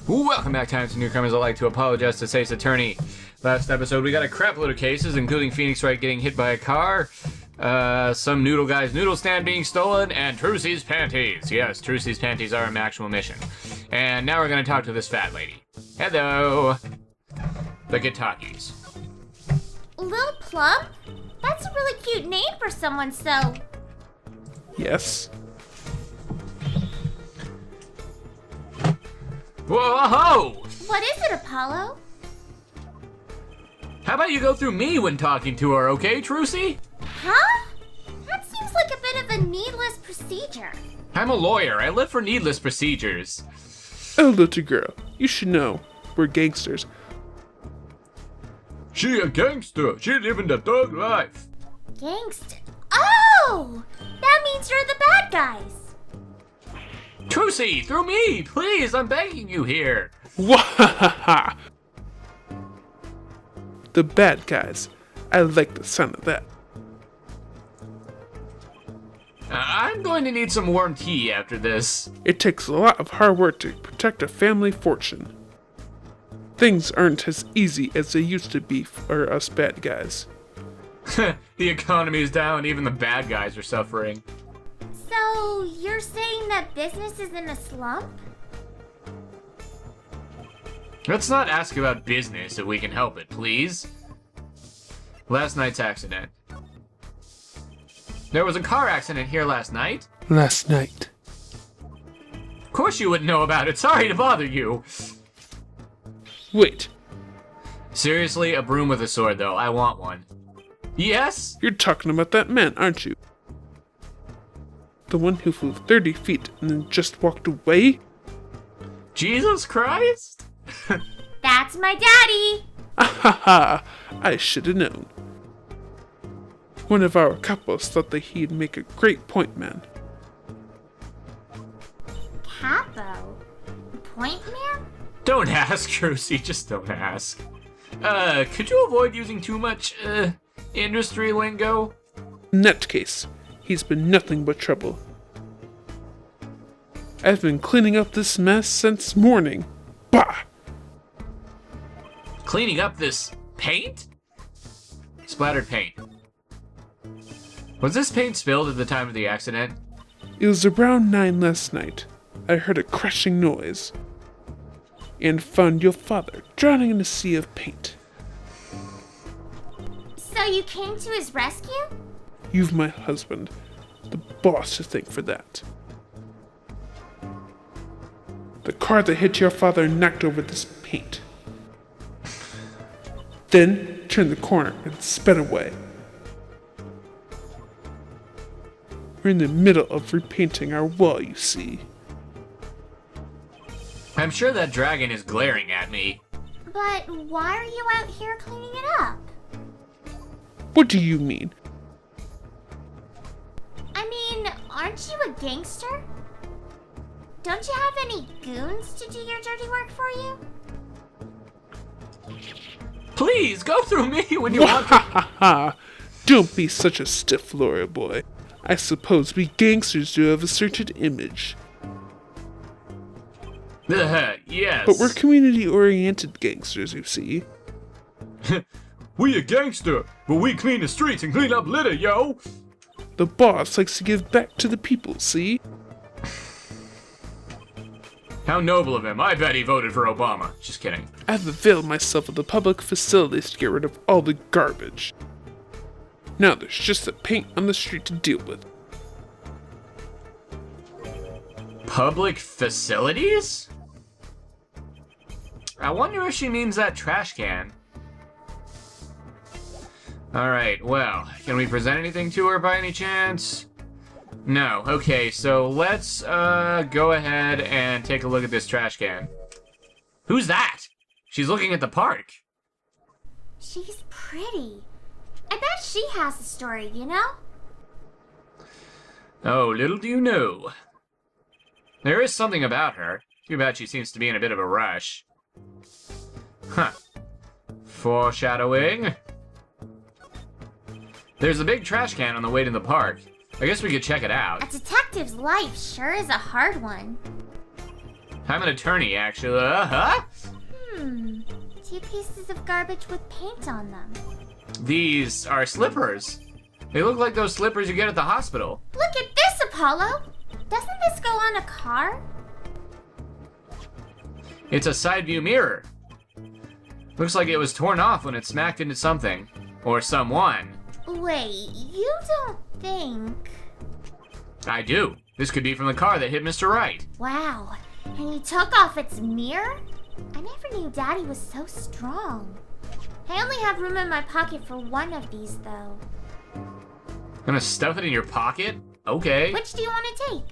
Welcome back, time to newcomers. I'd like to apologize to State's attorney. Last episode, we got a crap load of cases, including Phoenix Wright getting hit by a car, some noodle guy's noodle stand being stolen, and Trucy's panties. Yes, Trucy's panties are an actual mission. And now we're going to talk to this fat lady. Hello. The Kitakis. Lil Plum? That's a really cute name for someone so... Yes. Whoa! What is it, Apollo? How about you go through me when talking to her, okay, Trucy? Huh? That seems like a bit of a needless procedure. I'm a lawyer. I live for needless procedures. Oh, little girl, you should know. We're gangsters. She a gangster. She living the thug life. Gangster? Oh! That means you're the bad guys. Trucy, through me, please. I'm begging you here. Wahahaha! The bad guys. I like the sound of that. I'm going to need some warm tea after this. It takes a lot of hard work to protect a family fortune. Things aren't as easy as they used to be for us bad guys. The economy's down, even the bad guys are suffering. So, you're saying that business is in a slump? Let's not ask about business if we can help it, please. Last night's accident. There was a car accident here last night? Last night. Of course you wouldn't know about it. Sorry to bother you. Wait, Seriously, a broom with a sword, though. I want one. Yes? you're talking about that man, aren't you? The one who flew 30 feet and then just walked away? Jesus Christ? That's my daddy! Ahaha! I should have known. One of our couples thought that he'd make a great point man. Capo? Point man? Don't ask, Trucy. Just don't ask. Could you avoid using too much, industry lingo? In that case, he's been nothing but trouble. I've been cleaning up this mess since morning. Bah! Cleaning up this paint? Splattered paint. Was this paint spilled at the time of the accident? It was around 9 last night. I heard a crashing noise and found your father drowning in a sea of paint. So you came to his rescue? You've my husband, the boss, to thank for that. The car that hit your father knocked over this paint. Then turned the corner and sped away. We're in the middle of repainting our wall, you see. I'm sure that dragon is glaring at me. But why are you out here cleaning it up? What do you mean? I mean, aren't you a gangster? Don't you have any goons to do your dirty work for you? Please, go through me when you want to. Wahahaha! Don't be such a stiff lawyer boy. I suppose we gangsters do have a certain image. Yes. But we're community-oriented gangsters, you see. We a gangster, but we clean the streets and clean up litter, yo! The boss likes to give back to the people, see? How noble of him. I bet he voted for Obama. Just kidding. I've availed myself of the public facilities to get rid of all the garbage. Now there's just the paint on the street to deal with. Public facilities? I wonder if she means that trash can. Alright, well, can we present anything to her by any chance? No. Okay, so let's go ahead and take a look at this trash can. Who's that? She's looking at the park. She's pretty. I bet she has a story, you know? Oh, little do you know. There is something about her. Too bad she seems to be in a bit of a rush. Huh. Foreshadowing. There's a big trash can on the way to the park. I guess we could check it out. A detective's life sure is a hard one. I'm an attorney, actually. Uh-huh. 2 pieces of garbage with paint on them. These are slippers. They look like those slippers you get at the hospital. Look at this, Apollo! Doesn't this go on a car? It's a side view mirror. Looks like it was torn off when it smacked into something. Or someone. Wait, you don't think... I do. This could be from the car that hit Mr. Wright. Wow, and you took off its mirror? I never knew Daddy was so strong. I only have room in my pocket for one of these, though. Gonna stuff it in your pocket? Okay. Which do you want to take?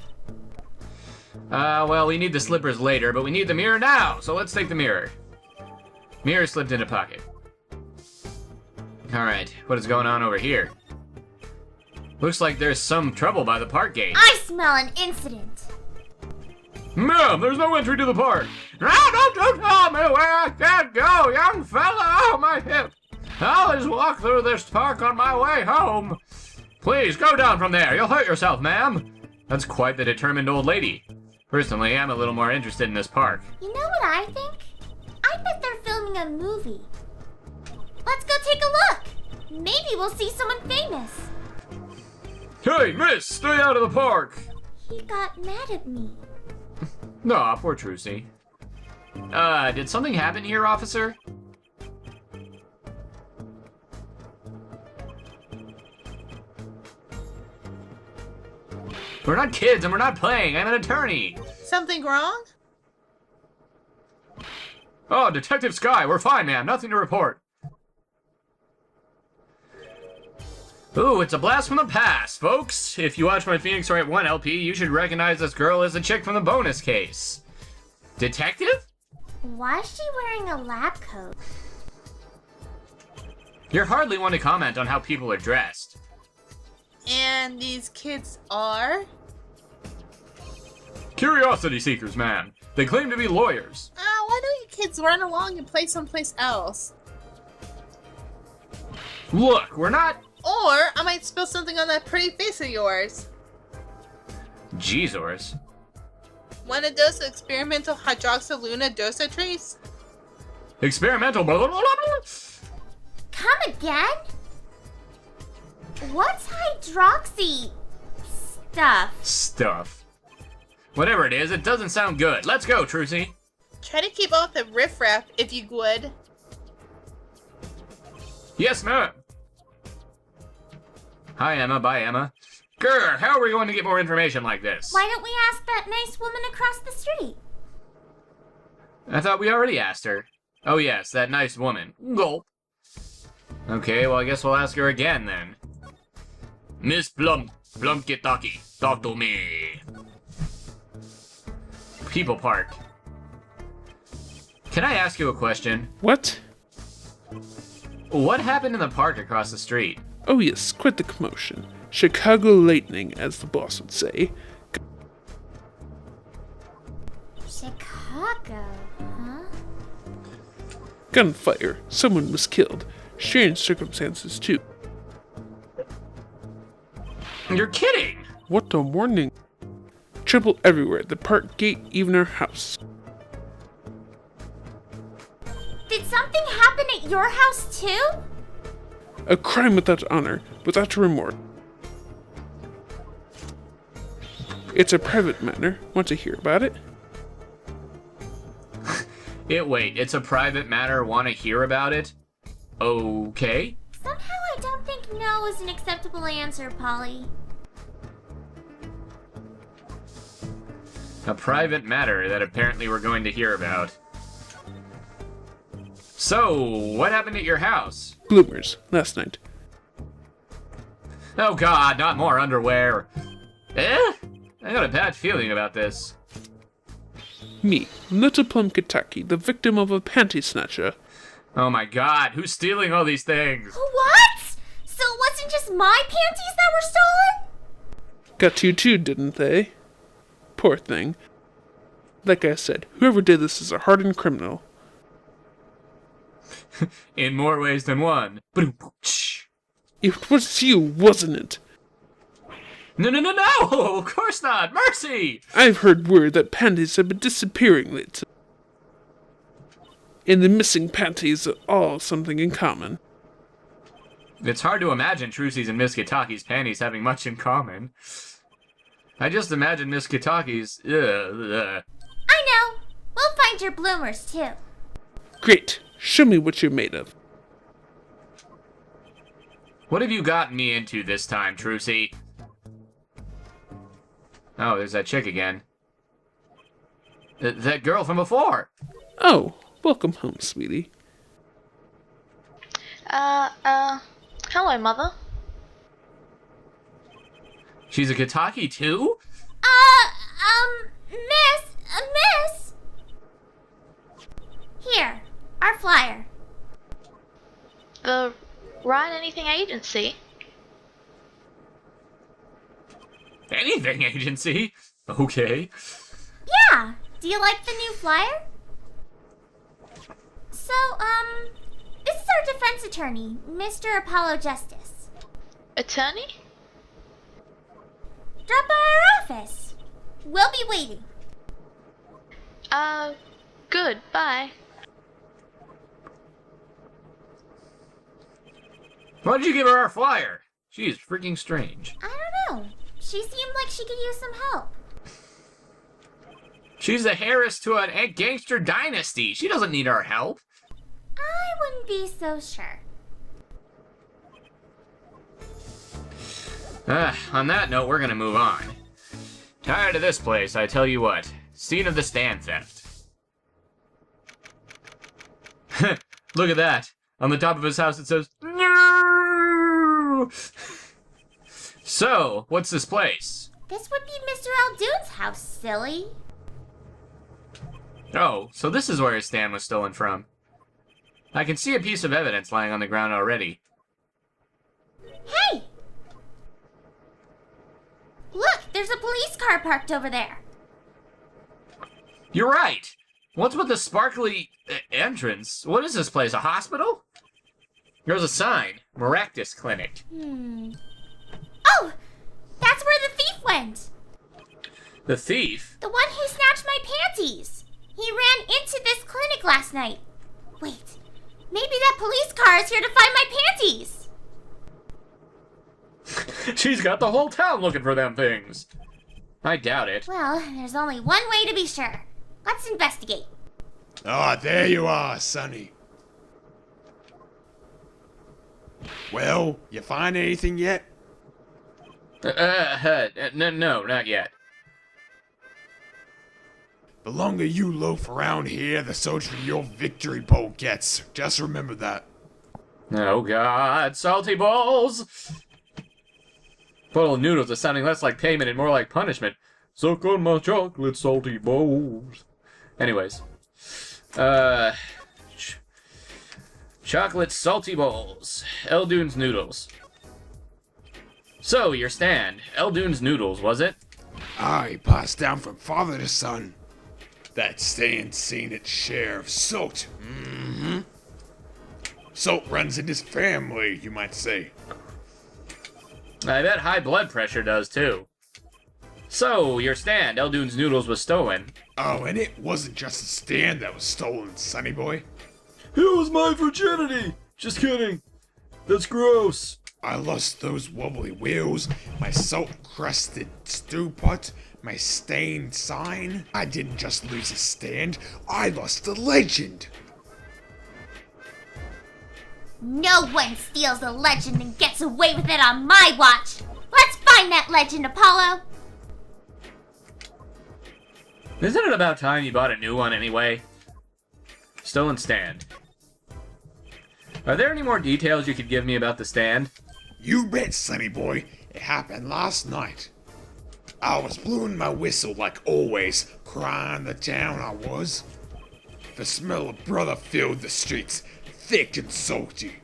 Well, we need the slippers later, but we need the mirror now, so let's take the mirror. Mirror slipped in a pocket. Alright, what is going on over here? Looks like there's some trouble by the park gate. I smell an incident. Ma'am, there's no entry to the park. No, don't tell me where I can't go, young fella. Oh, my hip. I'll always walk through this park on my way home. Please, go down from there. You'll hurt yourself, ma'am. That's quite the determined old lady. Personally, I'm a little more interested in this park. You know what I think? I bet they're filming a movie. Let's go take a look. Maybe we'll see someone famous. Hey, miss, stay out of the park. He got mad at me. Aw, poor Trucy. Did something happen here, officer? We're not kids and we're not playing. I'm an attorney. Something wrong? Oh, Detective Skye, we're fine, ma'am. Nothing to report. Ooh, it's a blast from the past, folks. If you watch my Phoenix Wright 1 LP, you should recognize this girl as the chick from the bonus case. Detective? Why is she wearing a lab coat? You're hardly one to comment on how people are dressed. And these kids are? Curiosity seekers, ma'am. They claim to be lawyers. Why don't you kids run along and play someplace else? Look, we're not... Or I might spill something on that pretty face of yours. Jesus. One of those experimental hydroxyluna dosa trace? Experimental blah, blah, blah, blah. Come again? What's hydroxy stuff? Whatever it is, it doesn't sound good. Let's go, Trucy. Try to keep off the riffraff if you would. Yes, ma'am. Hi, Emma. Bye, Emma. Grr, how are we going to get more information like this? Why don't we ask that nice woman across the street? I thought we already asked her. Oh yes, that nice woman. Gulp. Okay, well I guess we'll ask her again then. Miss Plum, Kitaki, talk to me. People Park. Can I ask you a question? What? What happened in the park across the street? Oh yes, quite the commotion. Chicago lightning, as the boss would say. Chicago, huh? Gunfire. Someone was killed. Strange circumstances, too. You're kidding! What a warning. Trouble everywhere. The park gate, even our house. Did something happen at your house too? A crime without honor, without remorse. It's a private matter. Want to hear about it? Wait, it's a private matter, want to hear about it? Okay. Somehow I don't think no is an acceptable answer, Polly. A private matter that apparently we're going to hear about. So, what happened at your house? Bloomers, last night. Oh god, not more underwear. I got a bad feeling about this. Me, little Plum Kitaki, the victim of a panty snatcher. Oh my god, who's stealing all these things? What? So it wasn't just my panties that were stolen? Got you too, didn't they? Poor thing. Like I said, whoever did this is a hardened criminal. In more ways than one. It was you, wasn't it? No, no, no, no! Of course not! Mercy! I've heard word that panties have been disappearing lately. And the missing panties are all something in common. It's hard to imagine Trucy's and Miss Kitaki's panties having much in common. I just imagine Miss Kitaki's... I know! We'll find your bloomers, too. Great. Show me what you're made of. What have you gotten me into this time, Trucy? Oh, there's that chick again. That girl from before! Oh, welcome home, sweetie. Hello, Mother. She's a Kitaki, too? Miss! Here, our flyer. The Wright Anything Agency? Anything agency? Okay. Yeah, do you like the new flyer? So, this is our defense attorney, Mr. Apollo Justice. Attorney? Drop by our office. We'll be waiting. Good, bye. Why did you give her our flyer? She's freaking strange. I don't know. She seemed like she could use some help. She's the heiress to an gangster dynasty. She doesn't need our help. I wouldn't be so sure. On that note, we're gonna move on. Tired of this place, I tell you what. Scene of the stand theft. Look at that. On the top of his house it says, "No!" So, what's this place? This would be Mr. Eldoon's house, silly. Oh, so this is where his stand was stolen from. I can see a piece of evidence lying on the ground already. Hey! Look, there's a police car parked over there. You're right! What's with the sparkly entrance? What is this place, a hospital? There's a sign, Maractus Clinic. Oh! That's where the thief went! The thief? The one who snatched my panties! He ran into this clinic last night. Wait, maybe that police car is here to find my panties! She's got the whole town looking for them things. I doubt it. Well, there's only one way to be sure. Let's investigate. Ah, there you are, Sonny. Well, you find anything yet? No, not yet. The longer you loaf around here, the soldier your victory bowl gets. Just remember that. Oh god, salty balls! Bowl of noodles is sounding less like payment and more like punishment. Suck on my chocolate salty balls. Anyways. Chocolate salty balls. Eldoon's noodles. So, your stand. Eldoon's noodles, was it? Aye, passed down from father to son. That stand's seen its share of salt. Salt runs in his family, you might say. I bet high blood pressure does too. So, your stand, Eldoon's noodles, was stolen. Oh, and it wasn't just the stand that was stolen, sonny boy. It was my virginity! Just kidding. That's gross. I lost those wobbly wheels, my salt-crusted stew pot, my stained sign. I didn't just lose a stand, I lost a legend. No one steals a legend and gets away with it on my watch. Let's find that legend, Apollo. Isn't it about time you bought a new one anyway? Stolen stand. Are there any more details you could give me about the stand? You bet, sonny boy. It happened last night. I was blowing my whistle like always, crying the town I was. The smell of brother filled the streets, thick and salty.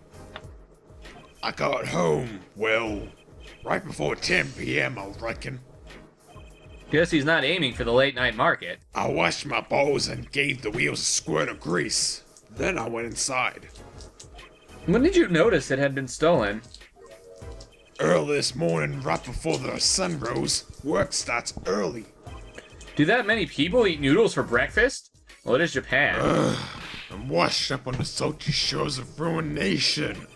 I got home, well, right before 10 p.m. I reckon. Guess he's not aiming for the late night market. I washed my balls and gave the wheels a squirt of grease. Then I went inside. When did you notice it had been stolen? early this morning, right before the sun rose. Work starts early. Do that many people eat noodles for breakfast? Well, it is Japan. I'm washed up on the salty shores of ruination.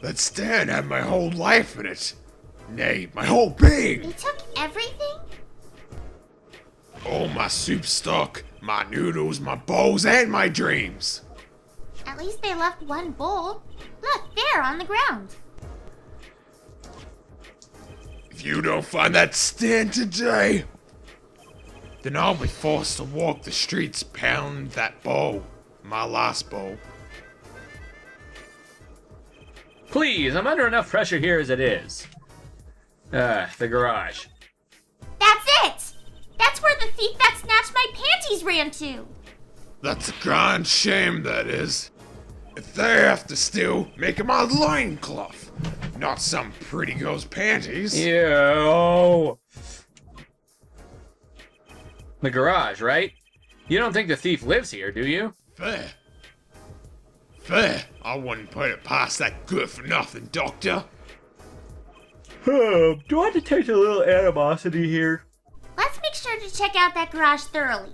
That stand had my whole life in it. Nay, my whole being. They took everything? All my soup stock, my noodles, my bowls, and my dreams. At least they left one bowl. Look, there on the ground. If you don't find that stand today, then I'll be forced to walk the streets pound that bowl. My last bowl. Please, I'm under enough pressure here as it is. The garage. That's it! That's where the thief that snatched my panties ran to. That's a grand shame, that is. If they have to steal, make 'em my loincloth, not some pretty girl's panties. Ew. The garage, right? You don't think the thief lives here, do you? Fair. Fair. I wouldn't put it past that good-for-nothing doctor. Do I detect a little animosity here? Let's make sure to check out that garage thoroughly.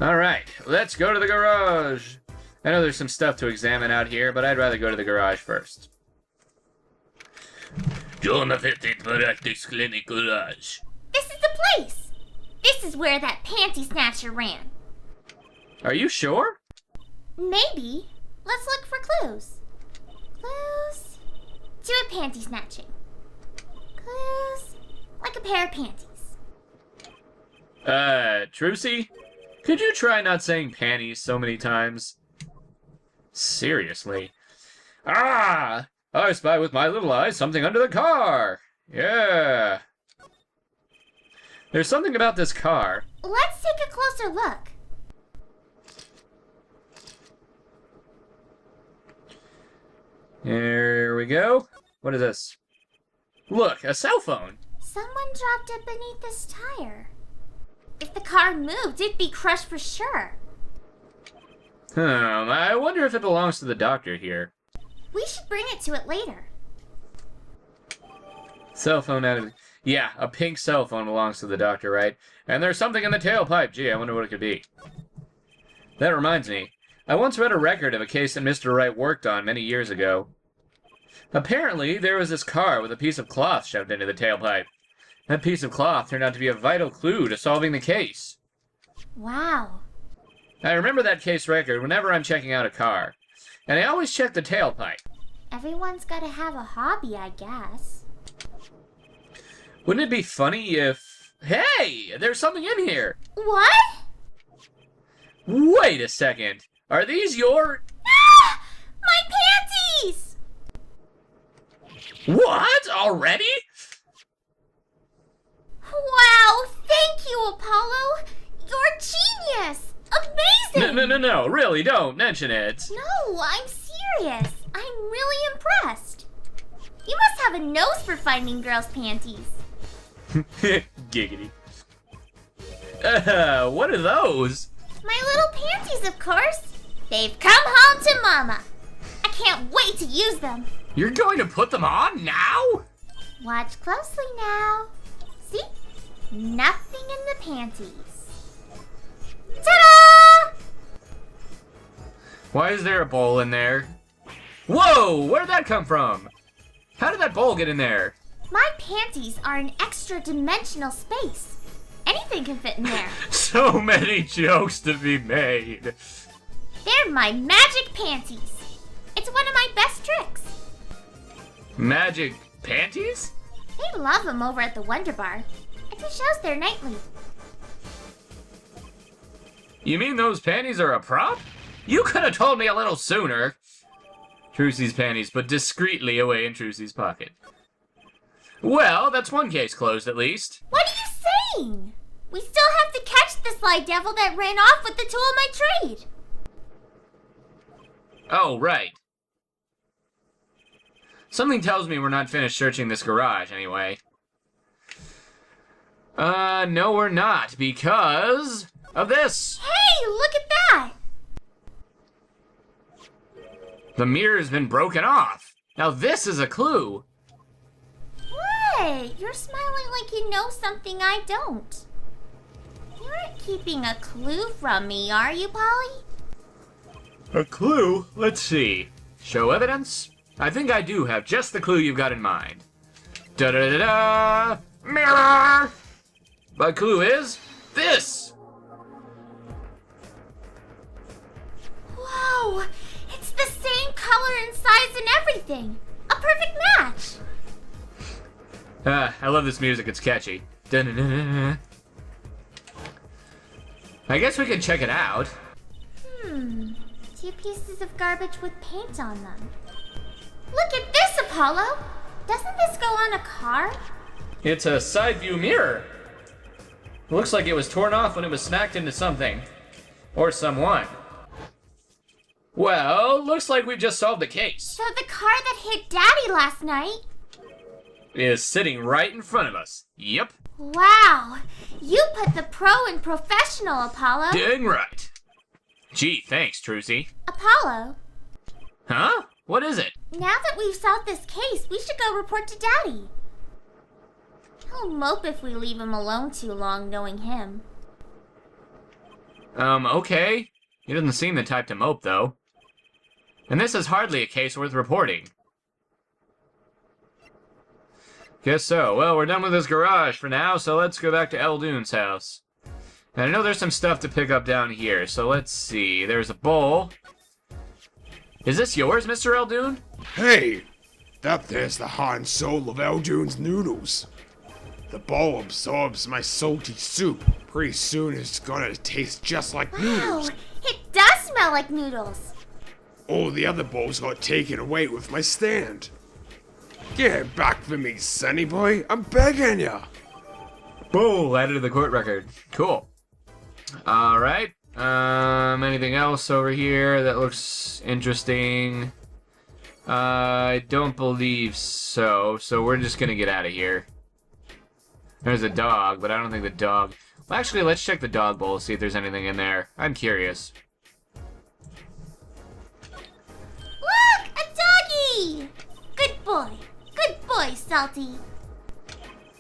Alright, let's go to the garage. I know there's some stuff to examine out here, but I'd rather go to the garage first. Join the 15th Practice Clinic Garage. This is the place! This is where that panty snatcher ran. Are you sure? Maybe. Let's look for clues. Clues to a panty snatching. Clues like a pair of panties. Trucy? Could you try not saying panties so many times? Seriously. Ah! I spy with my little eyes something under the car! Yeah! There's something about this car. Let's take a closer look. Here we go. What is this? Look, a cell phone. Someone dropped it beneath this tire. If the car moved, it'd be crushed for sure. I wonder if it belongs to the doctor here. We should bring it to it later. Cell phone out of... Yeah, a pink cell phone belongs to the doctor, right? And there's something in the tailpipe. Gee, I wonder what it could be. That reminds me. I once read a record of a case that Mr. Wright worked on many years ago. Apparently, there was this car with a piece of cloth shoved into the tailpipe. That piece of cloth turned out to be a vital clue to solving the case. Wow. I remember that case record whenever I'm checking out a car. And I always check the tailpipe. Everyone's gotta have a hobby, I guess. Wouldn't it be funny if... Hey! There's something in here! What? Wait a second. Are these your... Ah! My panties! What? Already? Wow, thank you, Apollo! You're genius! Amazing! No, really, don't mention it. No, I'm serious. I'm really impressed. You must have a nose for finding girls' panties. Giggity. What are those? My little panties, of course. They've come home to Mama. I can't wait to use them. You're going to put them on now? Watch closely now. See? Nothing in the panties. Ta-da! Why is there a bowl in there? Whoa! Where'd that come from? How did that bowl get in there? My panties are an extra-dimensional space. Anything can fit in there. So many jokes to be made. They're my magic panties. It's one of my best tricks. Magic panties? They love them over at the Wonder Bar. I do shows there nightly. You mean those panties are a prop? You could have told me a little sooner. Trucy's panties put discreetly away in Trucy's pocket. Well, that's one case closed at least. What are you saying? We still have to catch the sly devil that ran off with the tool of my trade. Oh, right. Something tells me we're not finished searching this garage anyway. No we're not, because of this. Hey, look at that! The mirror's been broken off. Now this is a clue. What? You're smiling like you know something I don't. You aren't keeping a clue from me, are you, Polly? A clue? Let's see. Show evidence? I think I do have just the clue you've got in mind. Da-da-da-da! Mirror! My clue is this! Whoa! It's the same color and size and everything! A perfect match! I love this music, it's catchy. Da-da-da-da. I guess we can check it out. Two pieces of garbage with paint on them. Look at this, Apollo! Doesn't this go on a car? It's a side view mirror. Looks like it was torn off when it was snacked into something. Or someone. Well, looks like we've just solved the case. So the car that hit Daddy last night? Is sitting right in front of us. Yep. Wow! You put the pro in professional, Apollo. Dang right. Gee, thanks, Trucy. Apollo, Huh? What is it? now that we've solved this case, we should go report to Daddy. He'll mope if we leave him alone too long, knowing him. Okay. He doesn't seem the type to mope, though. And this is hardly a case worth reporting. Guess so. Well, we're done with this garage for now, so let's go back to Eldoon's house. And I know there's some stuff to pick up down here, so let's see. There's a bowl. Is this yours, Mr. Eldoon? Hey, that there's the heart and soul of Eldoon's noodles. The bowl absorbs my salty soup. Pretty soon it's gonna taste just like Wow, noodles. it does smell like noodles. All the other bowls got taken away with my stand. Get it back for me, sonny boy. I'm begging ya. Bowl added to the court record. Cool. Alright. Anything else over here that looks interesting? I don't believe so, so we're just gonna get out of here. There's a dog, but I don't think the dog... Well, actually, let's check the dog bowl, see if there's anything in there. I'm curious. Look, a doggy! Good boy. Good boy, Salty.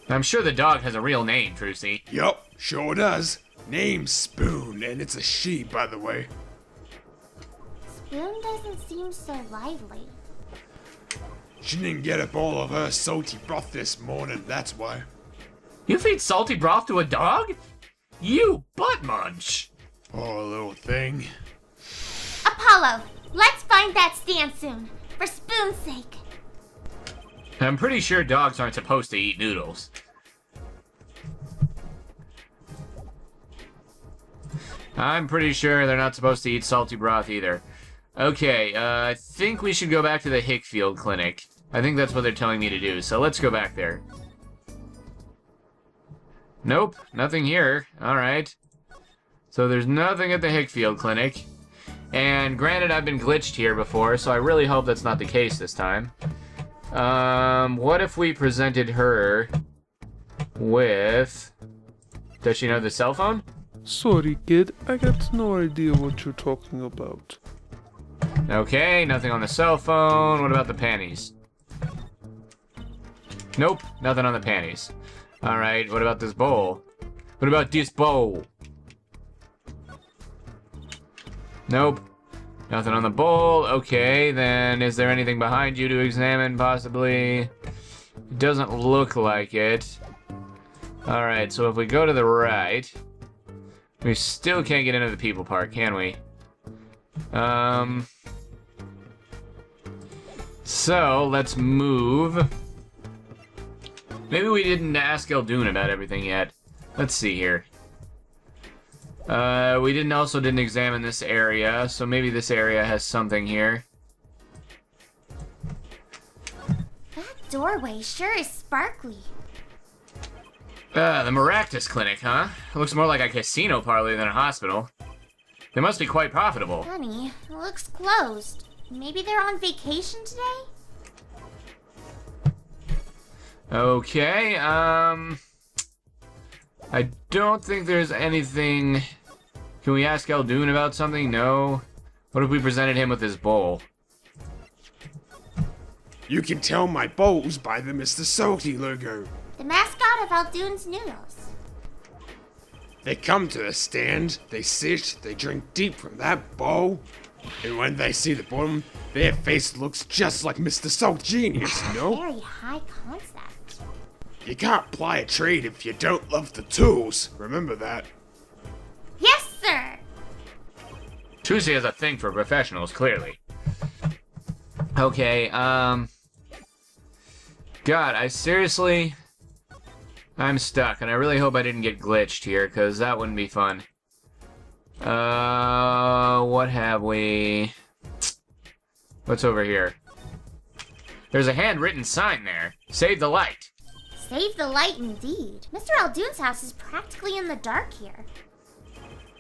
I'm sure the dog has a real name, Trucy. Yup, sure does. Name's Spoon, and it's a she, by the way. Spoon doesn't seem so lively. She didn't get up all of her salty broth this morning, that's why. You feed salty broth to a dog? You butt munch! Poor little thing. Apollo, let's find that stand soon. For Spoon's sake. I'm pretty sure dogs aren't supposed to eat noodles. I'm pretty sure they're not supposed to eat salty broth either. Okay, I think we should go back to the Hickfield Clinic. I think that's what they're telling me to do, so let's go back there. Nope, nothing here. Alright. So there's nothing at the Hickfield Clinic. And granted, I've been glitched here before, so I really hope that's not the case this time. What if we presented her with... Does she know the cell phone? Sorry, kid, I got no idea what you're talking about. Okay, nothing on the cell phone. What about the panties? Nope, nothing on the panties. Alright, what about this bowl? What about this bowl? Nope. Nothing on the bowl. Okay, then is there anything behind you to examine, possibly? It doesn't look like it. Alright, so if we go to the right... We still can't get into the people park, can we? So, let's move. Maybe we didn't ask Eldoon about everything yet. Let's see here. We didn't examine this area, so maybe this area has something here. That doorway sure is sparkly. The Maractus Clinic, huh? It looks more like a casino parlor than a hospital. They must be quite profitable. Funny, it looks closed. Maybe they're on vacation today? Okay, I don't think there's anything... Can we ask Eldoon about something? No. What if we presented him with his bowl? You can tell my bowls by the Mr. Salty logo. The mascot of Eldoon's Noodles. They come to the stand, they sit, they drink deep from that bowl, and when they see the bottom, their face looks just like Mr. Salt Genius, you know? Very high concept. You can't ply a trade if you don't love the tools, remember that. Yes, sir! Trucy has a thing for professionals, clearly. Okay, God, I'm stuck, and I really hope I didn't get glitched here, because that wouldn't be fun. What have we? What's over here? There's a handwritten sign there. Save the light. Save the light indeed. Mr. Eldoon's house is practically in the dark here.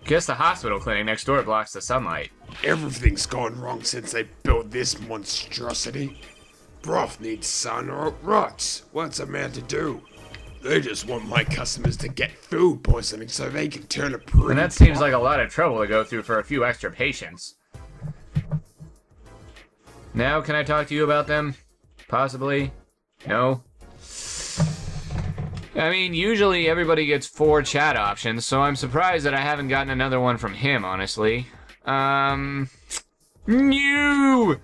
Guess the hospital clinic next door blocks the sunlight. Everything's gone wrong since they built this monstrosity. Broth needs sun or it rots. What's a man to do? They just want my customers to get food poisoning so they can turn a pretty... And that seems like a lot of trouble to go through for a few extra patients. Now, can I talk to you about them? Possibly? No? I mean, usually everybody gets 4 chat options, so I'm surprised that I haven't gotten another one from him, honestly. New!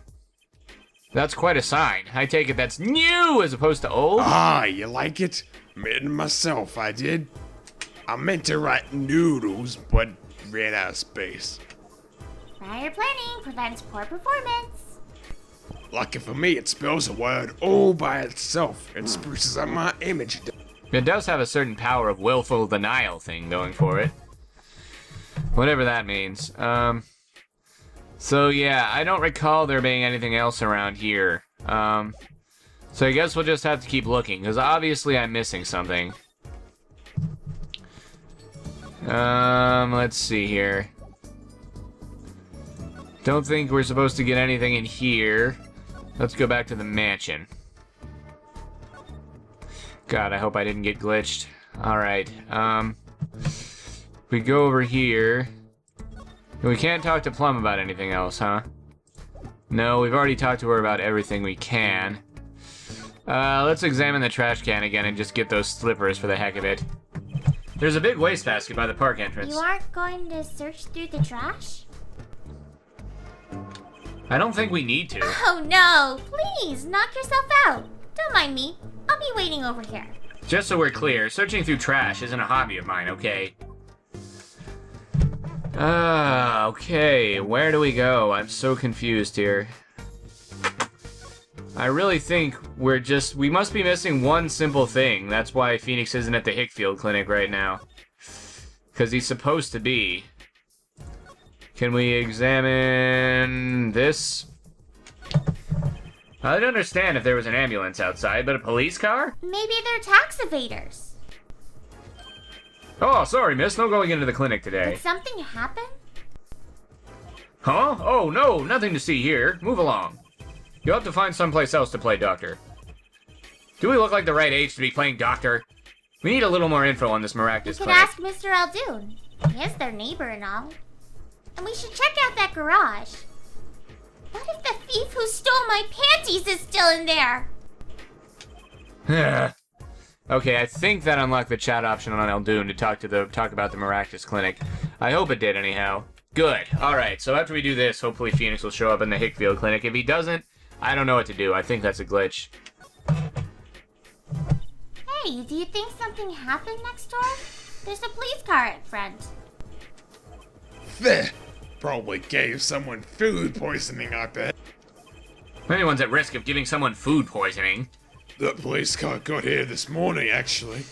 That's quite a sign. I take it that's new as opposed to old? Ah, you like it? Made it myself, I did. I meant to write noodles, but ran out of space. Prior planning prevents poor performance. Lucky for me, it spells a word all by itself and spruces up my image. It does have a certain power of willful denial thing going for it. Whatever that means. So yeah, I don't recall there being anything else around here. So I guess we'll just have to keep looking, because obviously I'm missing something. Let's see here. Don't think we're supposed to get anything in here. Let's go back to the mansion. God, I hope I didn't get glitched. Alright, we go over here. We can't talk to Plum about anything else, huh? No, we've already talked to her about everything we can. Let's examine the trash can again and just get those slippers for the heck of it. There's a big wastebasket by the park entrance. You aren't going to search through the trash? I don't think we need to. Oh no! Please, knock yourself out. Don't mind me. I'll be waiting over here. Just so we're clear, searching through trash isn't a hobby of mine, okay? Okay, where do we go? I'm so confused here. I really think we must be missing one simple thing. That's why Phoenix isn't at the Hickfield Clinic right now. Because he's supposed to be. Can we examine this? I'd understand if there was an ambulance outside, but a police car? Maybe they're tax evaders. Oh, sorry, miss. No going into the clinic today. Did something happen? Huh? Oh, no. Nothing to see here. Move along. You'll have to find someplace else to play doctor. Do we look like the right age to be playing doctor? We need a little more info on this You Maractus could clinic. ask Mr. Eldoon. He is their neighbor and all. And we should check out that garage. What if the thief who stole my panties is still in there? Okay, I think that unlocked the chat option on Eldoon to talk about the Maractus Clinic. I hope it did anyhow. Good. Alright, so after we do this, hopefully Phoenix will show up in the Hickfield Clinic. If he doesn't, I don't know what to do. I think that's a glitch. Hey, do you think something happened next door? There's a police car at front. There. Probably gave someone food poisoning, I bet. Anyone's at risk of giving someone food poisoning. The police car got here this morning, actually.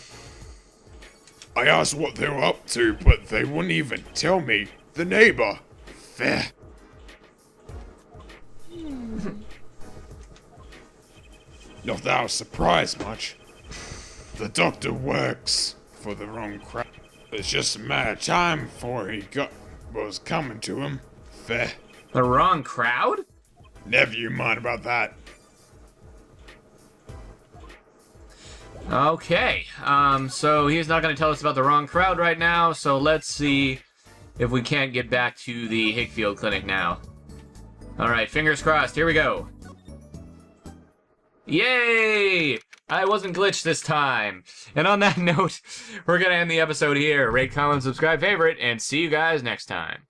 I asked what they were up to, but they wouldn't even tell me. The neighbor. Fair. Not that I was surprised much. The doctor works for the wrong crowd. It's just a matter of time before he got what was coming to him. Fair. The wrong crowd? Never you mind about that. Okay, so he's not going to tell us about the wrong crowd right now, so let's see if we can't get back to the Hickfield Clinic now. Alright, fingers crossed, here we go. Yay! I wasn't glitched this time. And on that note, we're gonna end the episode here. Rate, comment, subscribe, favorite, and see you guys next time.